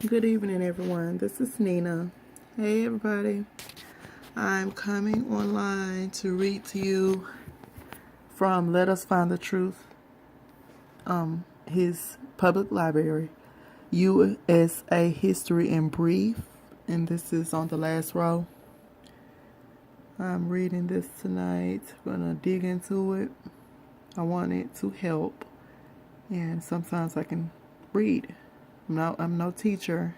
Good evening, everyone. This is Nina. Hey, everybody. I'm coming online to read to you from Let Us Find the Truth, his public library, USA History in Brief, and this is on the last row. I'm reading this tonight. I'm going to dig into it. I want it to help, and sometimes I can read. I'm no teacher,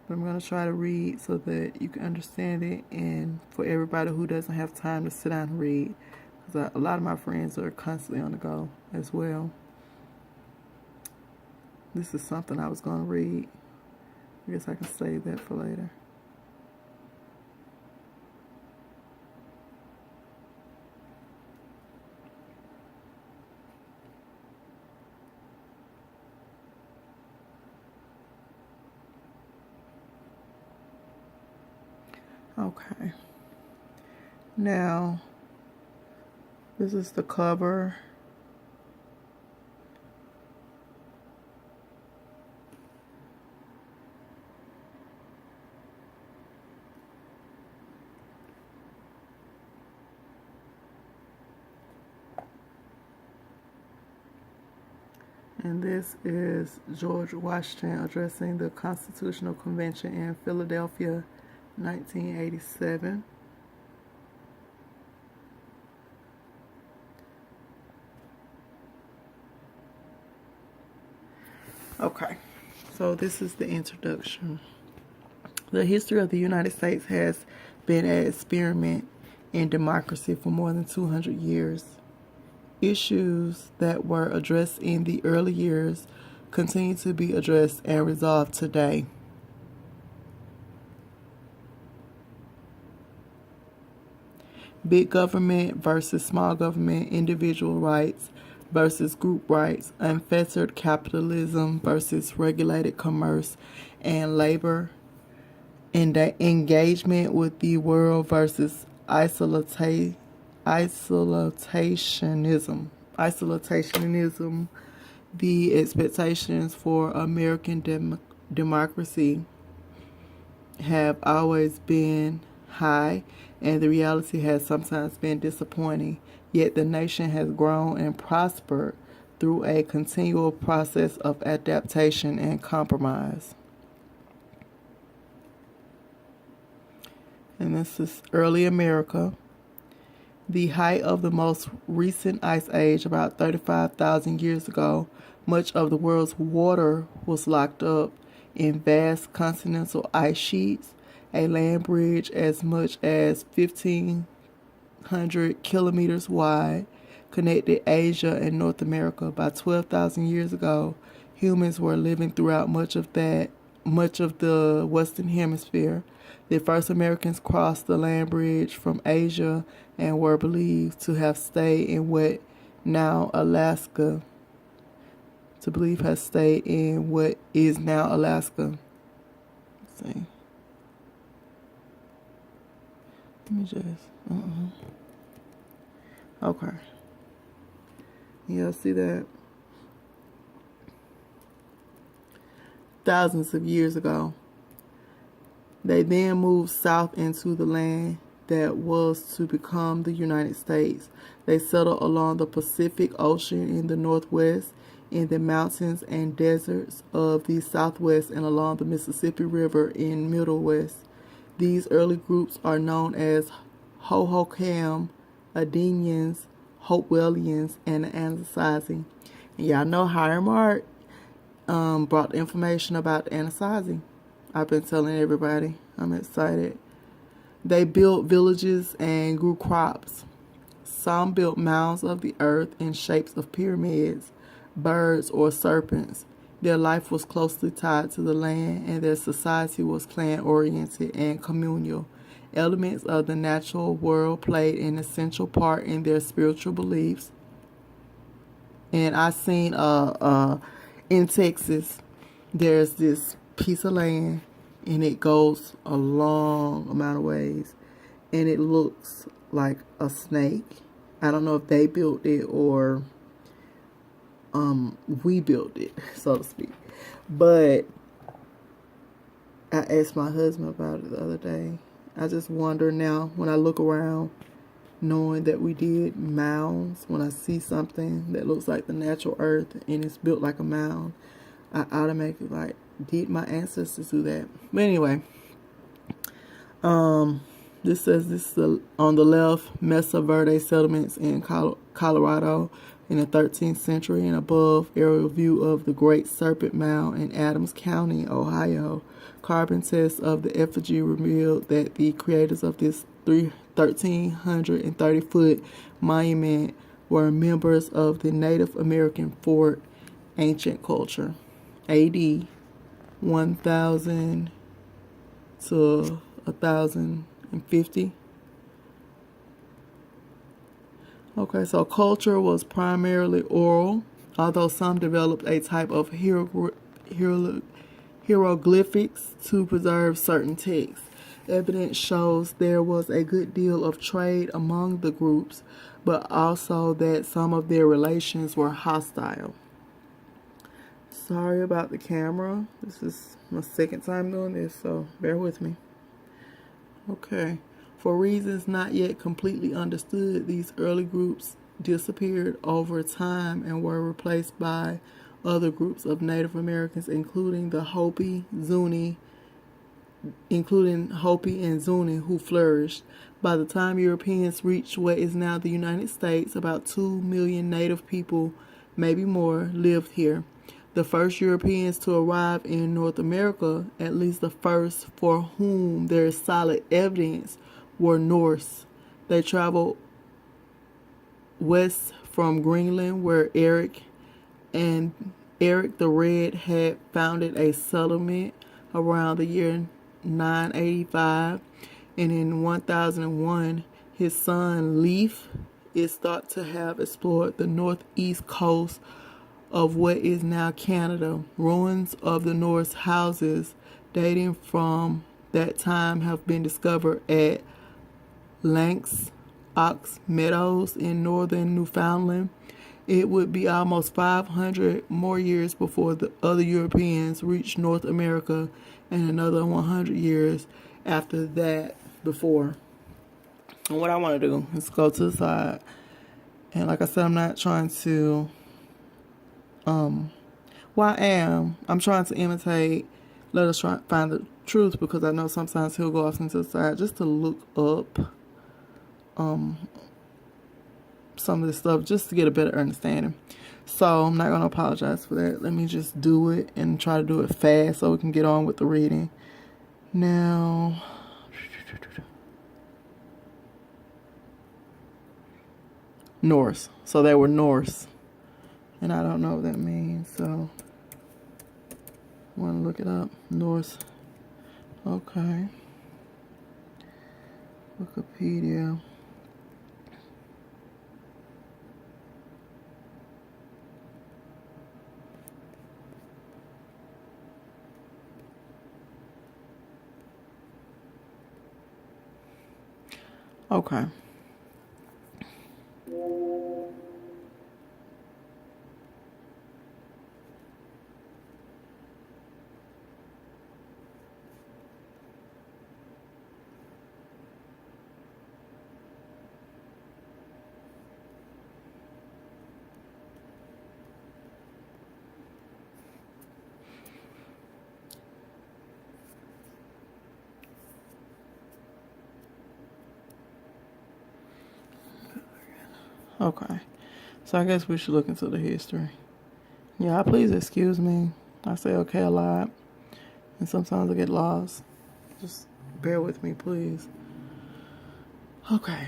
but I'm going to try to read so that you can understand it, and for everybody who doesn't have time to sit down and read, because a lot of my friends are constantly on the go as well. This is something I was going to read. I guess I can save that for later. Okay. Now, this is the cover. And this is George Washington addressing the Constitutional Convention in Philadelphia, 1987. Okay, so this is the introduction. The history of the United States has been an experiment in democracy for more than 200 years. Issues that were addressed in the early years continue to be addressed and resolved today. Big government versus small government, individual rights versus group rights, unfettered capitalism versus regulated commerce and labor, and engagement with the world versus isolationism, the expectations for American democracy have always been high, and the reality has sometimes been disappointing. Yet the nation has grown and prospered through a continual process of adaptation and compromise. And this is early America. The height of the most recent ice age, about 35,000 years ago, much of the world's water was locked up in vast continental ice sheets. A land bridge as much as 1,500 kilometers wide connected Asia and North America. By 12,000 years ago, humans were living throughout much of the Western Hemisphere. The first Americans crossed the land bridge from Asia and were believed to have stayed in what now Alaska. Has stayed in what is now Alaska. Let's see. Let me just. Okay. Yeah, see that? Thousands of years ago. They then moved south into the land that was to become the United States. They settled along the Pacific Ocean in the northwest, in the mountains and deserts of the southwest, and along the Mississippi River in Middle West. These early groups are known as Hohokam, Adenians, Hopewellians, and Anasazi. And y'all know Hiram Art brought information about Anasazi. I've been telling everybody. I'm excited. They built villages and grew crops. Some built mounds of the earth in shapes of pyramids, birds, or serpents. Their life was closely tied to the land, and their society was clan-oriented and communal. Elements of the natural world played an essential part in their spiritual beliefs. And I seen in Texas, there's this piece of land, and it goes a long amount of ways, and it looks like a snake. I don't know if they built it or we built it, so to speak. But I asked my husband about it the other day. I just wonder now when I look around, knowing that we did mounds, when I see something that looks like the natural earth and it's built like a mound, I automatically like, did my ancestors do that? But anyway, this says this is on the left, Mesa Verde settlements in Colorado in the 13th century, and above, aerial view of the Great Serpent Mound in Adams County, Ohio. Carbon tests of the effigy revealed that the creators of this 1,330-foot monument were members of the Native American Fort ancient culture, AD 1000 to 1050. Okay, so culture was primarily oral, although some developed a type of hieroglyphics to preserve certain texts. Evidence shows there was a good deal of trade among the groups, but also that some of their relations were hostile. Sorry about the camera. This is my second time doing this, so bear with me. Okay. For reasons not yet completely understood, these early groups disappeared over time and were replaced by other groups of Native Americans, including Hopi and Zuni, who flourished. By the time Europeans reached what is now the United States, about 2 million Native people, maybe more, lived here. The first Europeans to arrive in North America, at least the first for whom there is solid evidence, were Norse. They traveled west from Greenland, where Eric the Red had founded a settlement around the year 985, and in 1001 his son Leif is thought to have explored the northeast coast of what is now Canada. Ruins of the Norse houses dating from that time have been discovered at Lanks Ox Meadows in northern Newfoundland. It would be almost 500 more years before the other Europeans reached North America, and another 100 years after that before. And what I want to do is go to the side. And like I said, I'm not trying to, I'm trying to imitate, let us try find the truth, because I know sometimes he'll go off into the side just to look up some of this stuff just to get a better understanding. So I'm not going to apologize for that. Let me just do it and try to do it fast so we can get on with the reading. Now, Norse. So they were Norse. And I don't know what that means, so I want to look it up. Norse. Okay. Wikipedia. Okay. Okay. So I guess we should look into the history. Yeah, please excuse me. I say okay a lot, and sometimes I get lost. Just bear with me, please. Okay.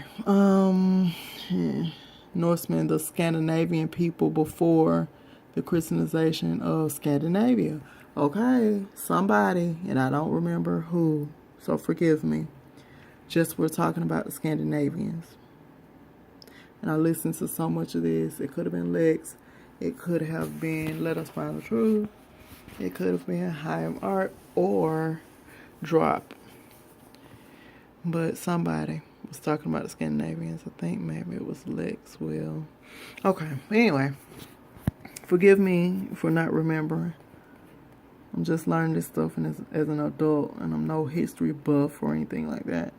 Norsemen, the Scandinavian people before the Christianization of Scandinavia. Okay, somebody, and I don't remember who, so forgive me. Just we're talking about the Scandinavians. And I listened to so much of this. It could have been Lex. It could have been Let Us Find the Truth. It could have been High Art or Drop. But somebody was talking about the Scandinavians. I think maybe it was Lex Will. Okay. Anyway, forgive me for not remembering. I'm just learning this stuff as an adult, and I'm no history buff or anything like that.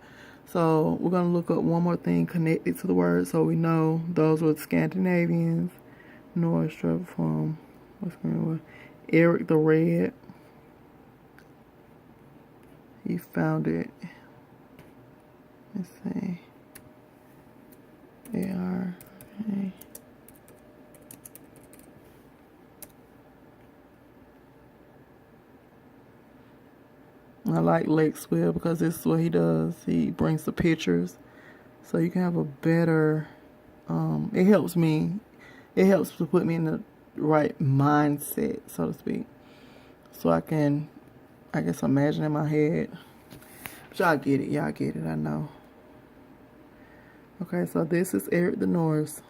So we're going to look up one more thing connected to the word, so we know those were the Scandinavians. Norse travel from, what's going on? Eric the Red. He founded, let's see, A-R-A. I like Lexwell because this is what he does. He brings the pictures, so you can have a better, it helps me. It helps to put me in the right mindset, so to speak. So I can, I guess, imagine in my head. But y'all get it. Y'all get it. I know. Okay, so this is Eric the Norse.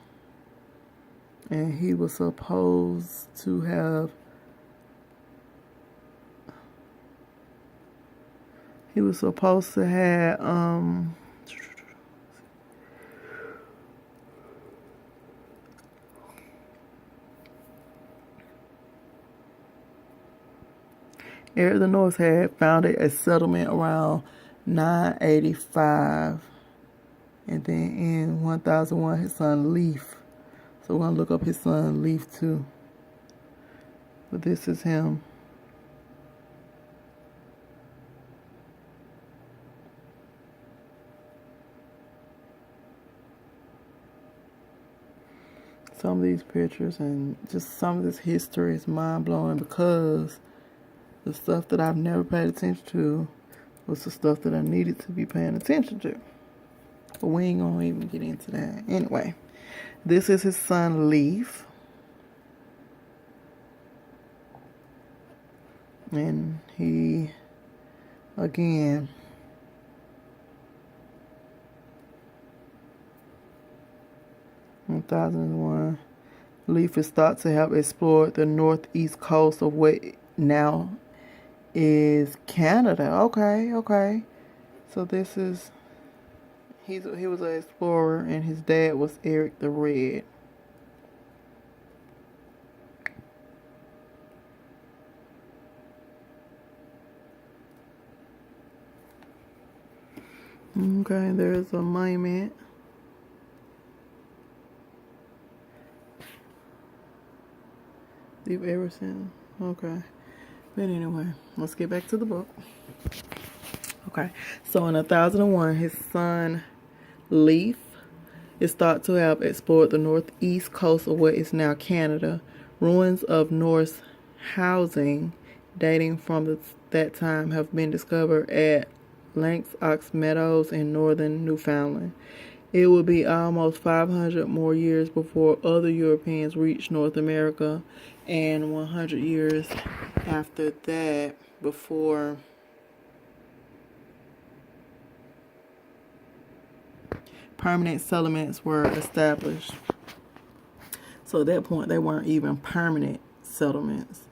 And he was supposed to have... He was supposed to have... Eric the Norse had founded a settlement around 985. And then in 1001, his son Leif. So we're going to look up his son Leif too. But this is him. Some of these pictures and just some of this history is mind-blowing because the stuff that I've never paid attention to was the stuff that I needed to be paying attention to. But we ain't gonna even get into that. Anyway, this is his son Leif. And he, again, in 2001, Leif is thought to have explored the northeast coast of what now is Canada. Okay. So this is, he was an explorer, and his dad was Eric the Red. Okay, there's a monument. Leif Everson. Okay. But anyway, let's get back to the book. Okay. So in 1001, his son Leif is thought to have explored the northeast coast of what is now Canada. Ruins of Norse housing dating from that time have been discovered at Lanx Meadows in northern Newfoundland. It would be almost 500 more years before other Europeans reached North America, and 100 years after that before permanent settlements were established. So at that point, they weren't even permanent settlements.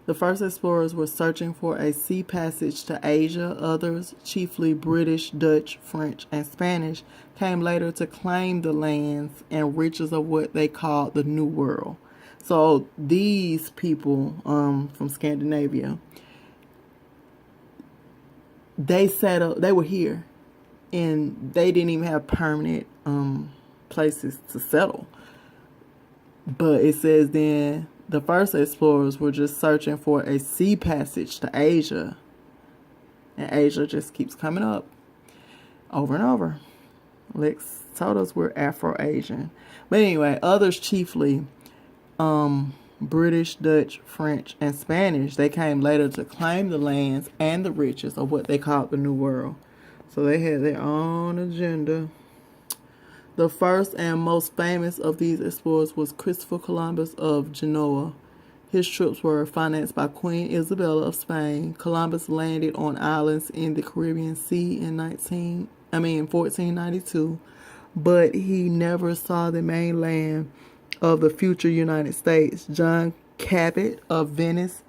The first explorers were searching for a sea passage to Asia. Others, chiefly British, Dutch, French, and Spanish, came later to claim the lands and riches of what they called the New World. So these people from Scandinavia, they settled. They were here, and they didn't even have permanent places to settle. But it says then the first explorers were just searching for a sea passage to Asia. And Asia just keeps coming up over and over. Lex told us we're Afro-Asian. But anyway, others, chiefly British, Dutch, French, and Spanish, they came later to claim the lands and the riches of what they called the New World. So they had their own agenda. The first and most famous of these explorers was Christopher Columbus of Genoa. His trips were financed by Queen Isabella of Spain. Columbus landed on islands in the Caribbean Sea in 1492, but he never saw the mainland of the future United States. John Cabot of Venice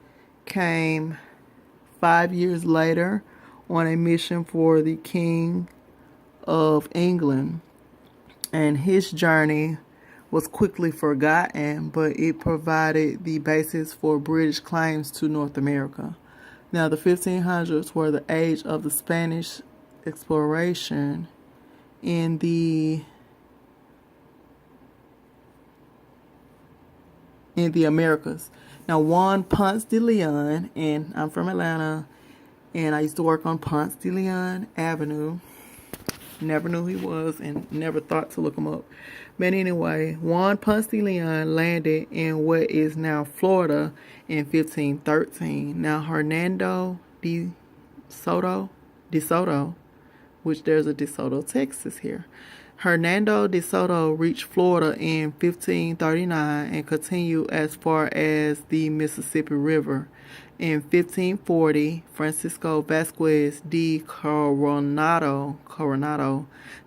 came 5 years later on a mission for the King of England, and his journey was quickly forgotten, but it provided the basis for British claims to North America. Now, the 1500s were the age of the Spanish exploration in the Americas. Now, Juan Ponce de Leon, and I'm from Atlanta, and I used to work on Ponce de Leon Avenue. Never knew who he was and never thought to look him up. But anyway, Juan Ponce de Leon landed in what is now Florida in 1513. Now, Hernando de Soto, which there's a DeSoto, Texas here. Hernando de Soto reached Florida in 1539 and continued as far as the Mississippi River. In 1540, Francisco Vasquez de Coronado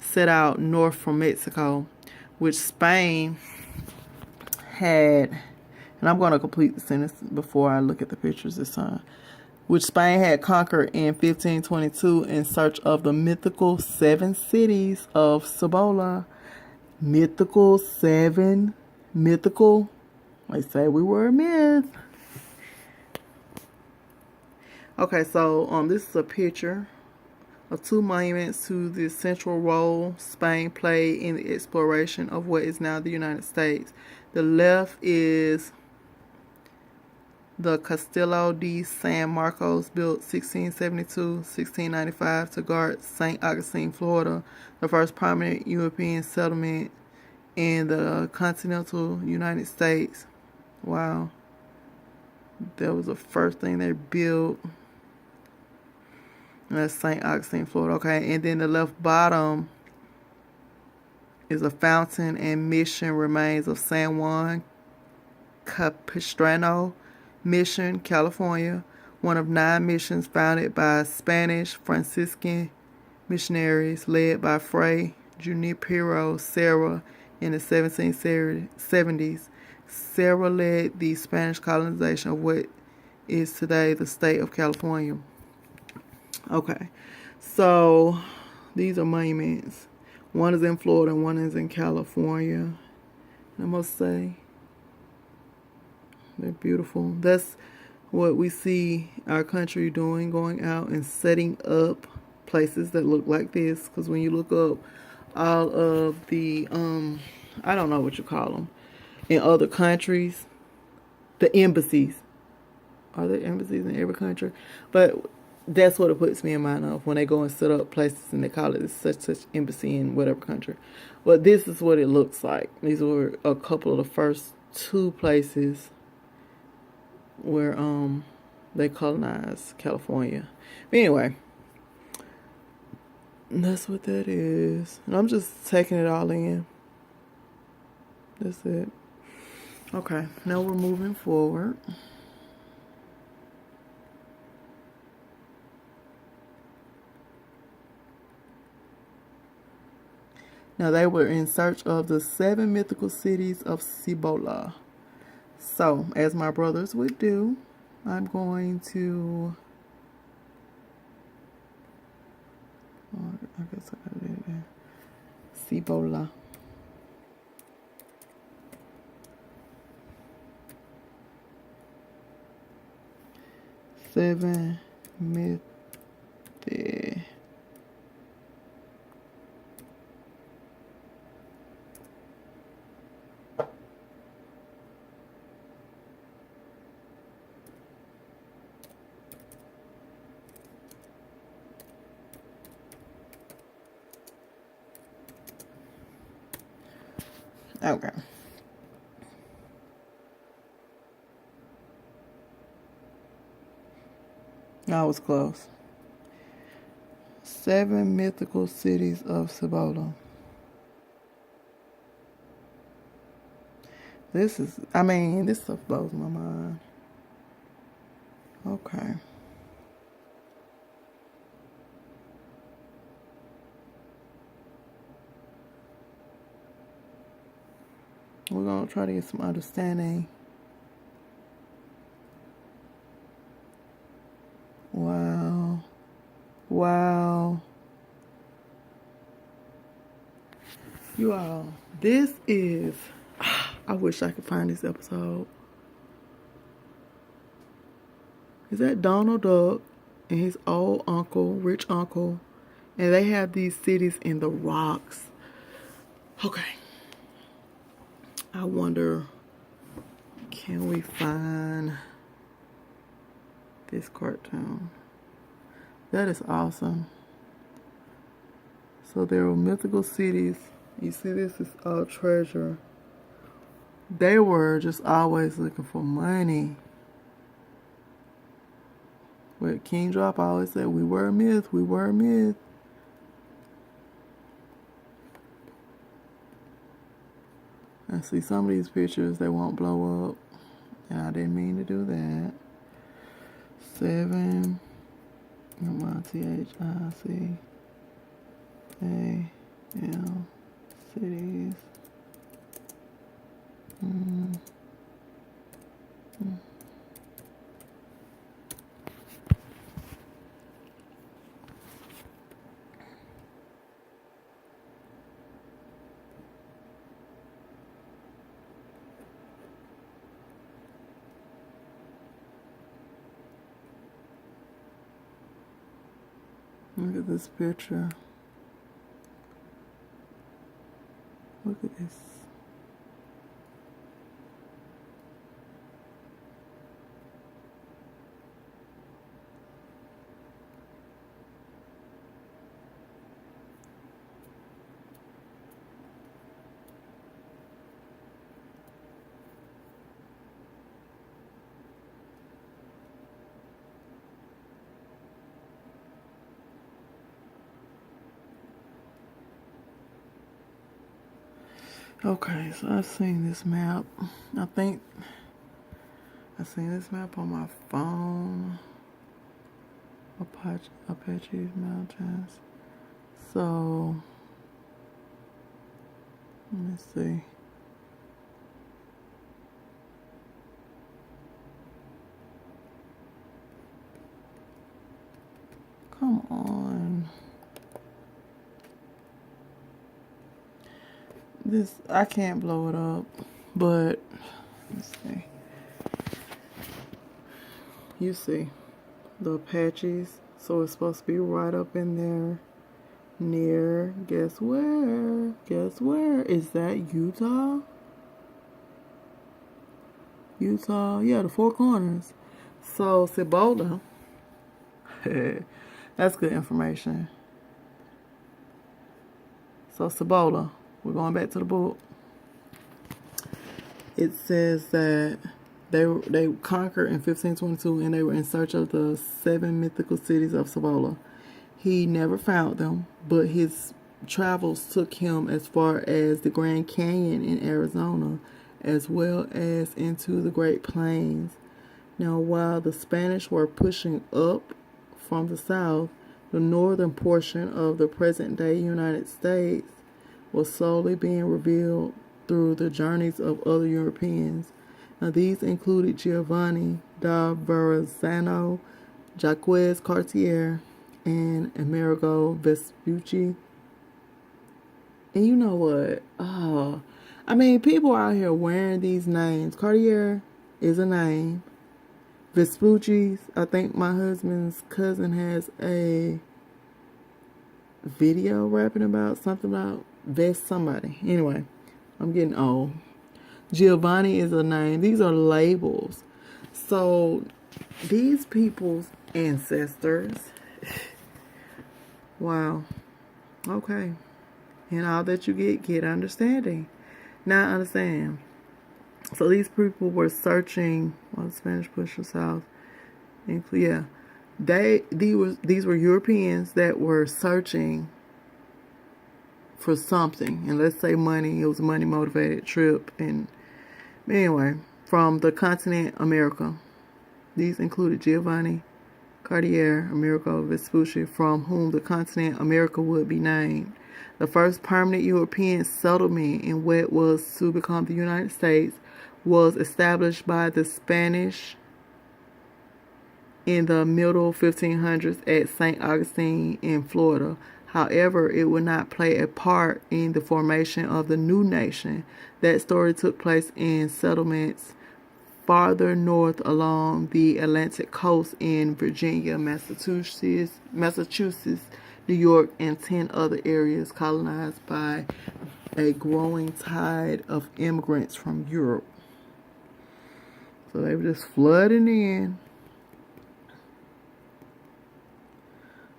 set out north from Mexico, which Spain had, and I'm going to complete the sentence before I look at the pictures this time, which Spain had conquered in 1522 in search of the mythical 7 cities of Cibola. Mythical, they say we were a myth. Okay, so this is a picture of 2 monuments to the central role Spain played in the exploration of what is now the United States. The left is the Castillo de San Marcos, built 1672-1695 to guard St. Augustine, Florida, the first prominent European settlement in the continental United States. Wow. That was the first thing they built. That's St. Augustine, Florida. Okay, and then the left bottom is a fountain and mission remains of San Juan Capistrano Mission, California, one of 9 missions founded by Spanish Franciscan missionaries led by Fray Junipero Serra in the 1770s. Serra led the Spanish colonization of what is today the state of California. Okay, so these are monuments. One is in Florida and one is in California. I must say, they're beautiful. That's what we see our country doing, going out and setting up places that look like this. Because when you look up all of the, I don't know what you call them, in other countries, the embassies. Are there embassies in every country? But that's what it puts me in mind of when they go and set up places and they call it such embassy in whatever country. But this is what it looks like. These were a couple of the first 2 places where they colonized California. But anyway, that's what that is. And I'm just taking it all in. That's it. Okay, now we're moving forward. Now, they were in search of the 7 mythical cities of Cibola. So, as my brothers would do, I'm going to... I guess I got it there. Cibola. Seven mythical. Okay. I was close. 7 mythical cities of Cibola. This stuff blows my mind. Okay. We're going to try to get some understanding. Wow. You all, this is... I wish I could find this episode. Is that Donald Duck and his old uncle, rich uncle? And they have these cities in the rocks. Okay. I wonder, can we find this cartoon? That is awesome. So there were mythical cities. You see, this is all treasure. They were just always looking for money. But King Drop always said, we were a myth, we were a myth. I see some of these pictures, they won't blow up. And I didn't mean to do that. 7 MITHICAL cities. Look at this picture. Look at this. Okay, so I've seen this map. I think I've seen this map on my phone. Apache Mountains. So, let me see. Come on. This, I can't blow it up, but let's see. You see the Apaches, so it's supposed to be right up in there near, guess where? Guess where? Is that Utah? Utah, yeah, the Four Corners. So Cibola, that's good information. So Cibola, we're going back to the book. It says that they conquered in 1522 and they were in search of the 7 mythical cities of Cibola. He never found them, but his travels took him as far as the Grand Canyon in Arizona, as well as into the Great Plains. Now, while the Spanish were pushing up from the south, the northern portion of the present-day United States was slowly being revealed through the journeys of other Europeans. Now, these included Giovanni da Verrazzano, Jacques Cartier, and Amerigo Vespucci. And you know what? I mean, people out here wearing these names. Cartier is a name. Vespucci's, I think my husband's cousin has a video rapping about something about somebody. Anyway, I'm getting old. Giovanni is a name. These are labels. So these people's ancestors. Wow. Okay. And all that you get understanding. Now I understand. So these people were searching while the Spanish pushed us south. And yeah. These were Europeans that were searching for something, and let's say money. It was a money motivated trip. And anyway, from the continent America, these included Giovanni, Cartier, Amerigo Vespucci, from whom the continent America would be named. The first permanent European settlement in what was to become the United States was established by the Spanish in the middle 1500s at St. Augustine in Florida. However, it would not play a part in the formation of the new nation. That story took place in settlements farther north along the Atlantic coast in Virginia, Massachusetts, New York, and 10 other areas colonized by a growing tide of immigrants from Europe. So they were just flooding in.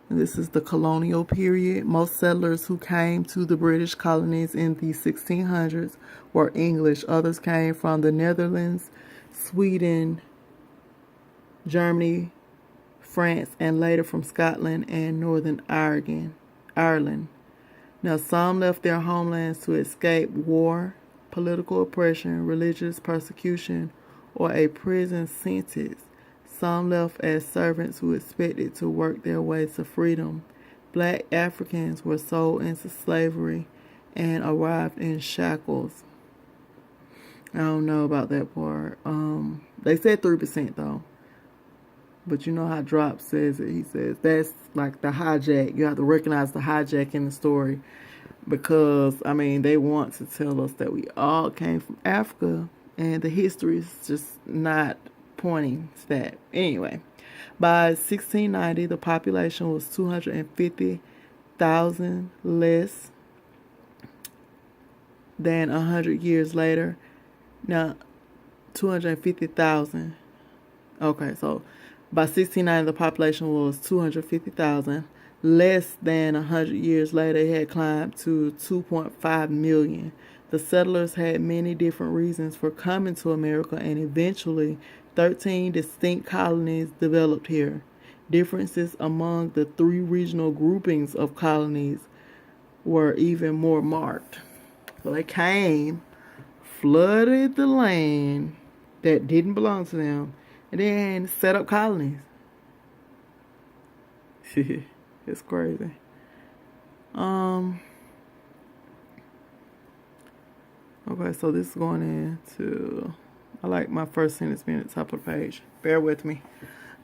And this is the colonial period. Most settlers who came to the British colonies in the 1600s were English. Others came from the Netherlands, Sweden, Germany, France, and later from Scotland and Northern Ireland. Now, some left their homelands to escape war, political oppression, religious persecution, or a prison sentence. Some left as servants who expected to work their way to freedom. Black Africans were sold into slavery and arrived in shackles. I don't know about that part. They said 3% though. But you know how Drop says it. He says that's like the hijack. You have to recognize the hijack in the story. Because, I mean, they want to tell us that we all came from Africa. And the history is just not pointing to that. Anyway, by 1690, the population was 250,000 less than 100 years later. Now, 250,000. Okay, so by 1690, the population was 250,000. Less than 100 years later, it had climbed to 2.5 million. The settlers had many different reasons for coming to America, and eventually 13 distinct colonies developed here. Differences among the three regional groupings of colonies were even more marked. So they came, flooded the land that didn't belong to them, and then set up colonies. It's crazy. Okay, so this is going into, I like my first sentence being at the top of the page. Bear with me.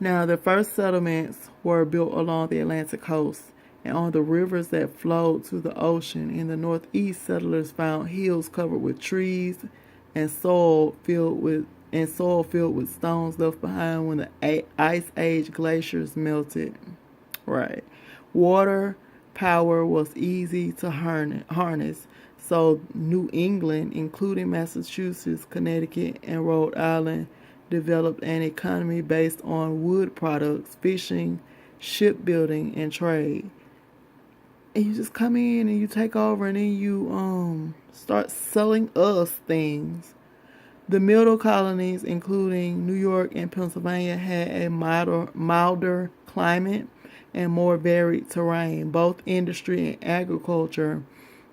Now, the first settlements were built along the Atlantic coast and on the rivers that flowed to the ocean. In the northeast, settlers found hills covered with trees and soil filled with stones left behind when the Ice Age glaciers melted. Right. Water power was easy to harness. So New England, including Massachusetts, Connecticut, and Rhode Island, developed an economy based on wood products, fishing, shipbuilding, and trade. And you just come in and you take over, and then you start selling us things. The middle colonies, including New York and Pennsylvania, had a milder climate and more varied terrain. Both industry and agriculture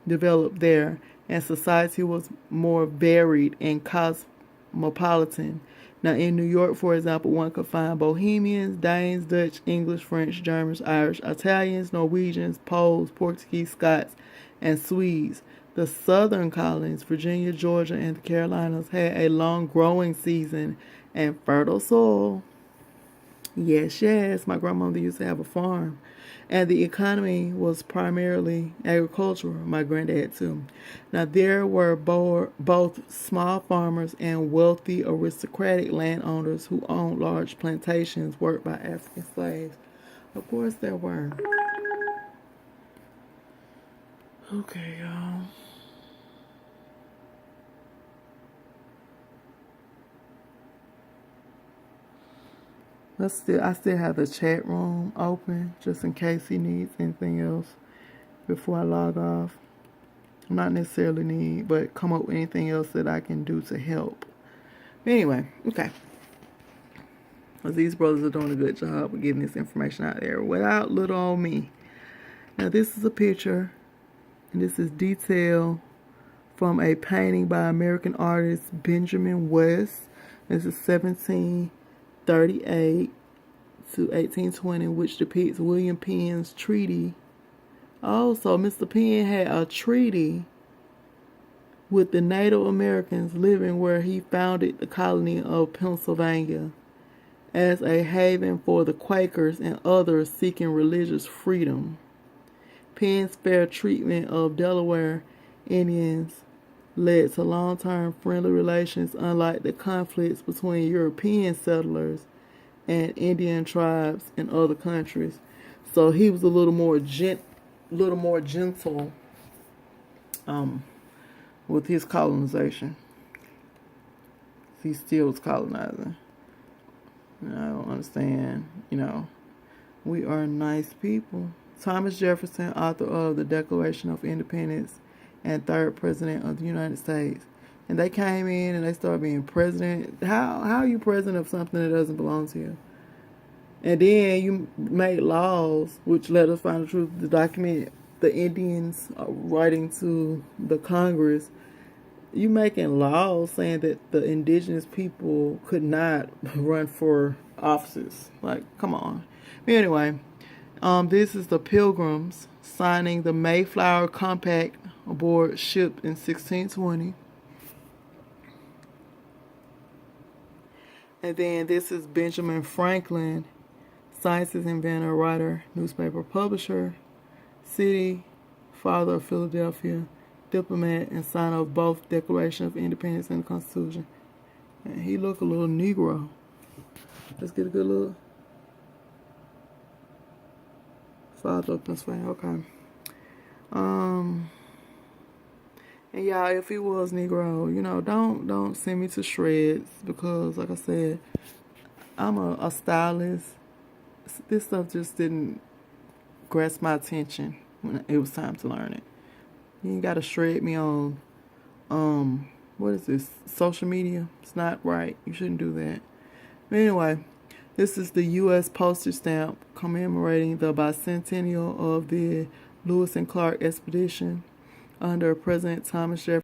developed there, and society was more varied and cosmopolitan. Now, in New York, for example, one could find Bohemians, Danes, Dutch, English, French, Germans, Irish, Italians, Norwegians, Poles, Portuguese, Scots, and Swedes. The southern colonies, Virginia, Georgia, and the Carolinas, had a long growing season and fertile soil. Yes, my grandmother used to have a farm. And the economy was primarily agricultural. My granddad too. Now, there were both small farmers and wealthy aristocratic landowners who owned large plantations worked by African slaves. Of course there were. Okay, y'all. I still have the chat room open just in case he needs anything else before I log off. Not necessarily need, but come up with anything else that I can do to help. Anyway, okay. Because these brothers are doing a good job of getting this information out there without little old me. Now, this is a picture, and this is detail from a painting by American artist Benjamin West. This is 1738 to 1820, which depicts William Penn's treaty. Oh, so Mr. Penn had a treaty with the Native Americans living where he founded the colony of Pennsylvania as a haven for the Quakers and others seeking religious freedom. Penn's fair treatment of Delaware Indians led to long-term friendly relations, unlike the conflicts between European settlers and Indian tribes in other countries. So he was a little more gentle with his colonization. He still was colonizing. And I don't understand, we are nice people. Thomas Jefferson, author of the Declaration of Independence and third president of the United States. And they came in and they started being president. How are you president of something that doesn't belong to you? And then you made laws which let us find the truth, to document the Indians writing to the Congress. You making laws saying that the indigenous people could not run for offices. Like, come on. Anyway, this is the Pilgrims signing the Mayflower Compact aboard ship in 1620. And then this is Benjamin Franklin, scientist, inventor, writer, newspaper publisher, city, father of Philadelphia, diplomat, and signer of both Declaration of Independence and the Constitution. And he look a little Negro. Let's get a good look. Father of Pennsylvania, okay. And y'all, if he was Negro, don't send me to shreds, because like I said, I'm a stylist. This stuff just didn't grasp my attention when it was time to learn it. You ain't gotta shred me on what is this, social media? It's not right. You shouldn't do that. But anyway, this is the U.S. postage stamp commemorating the bicentennial of the Lewis and Clark expedition under President Thomas Jefferson.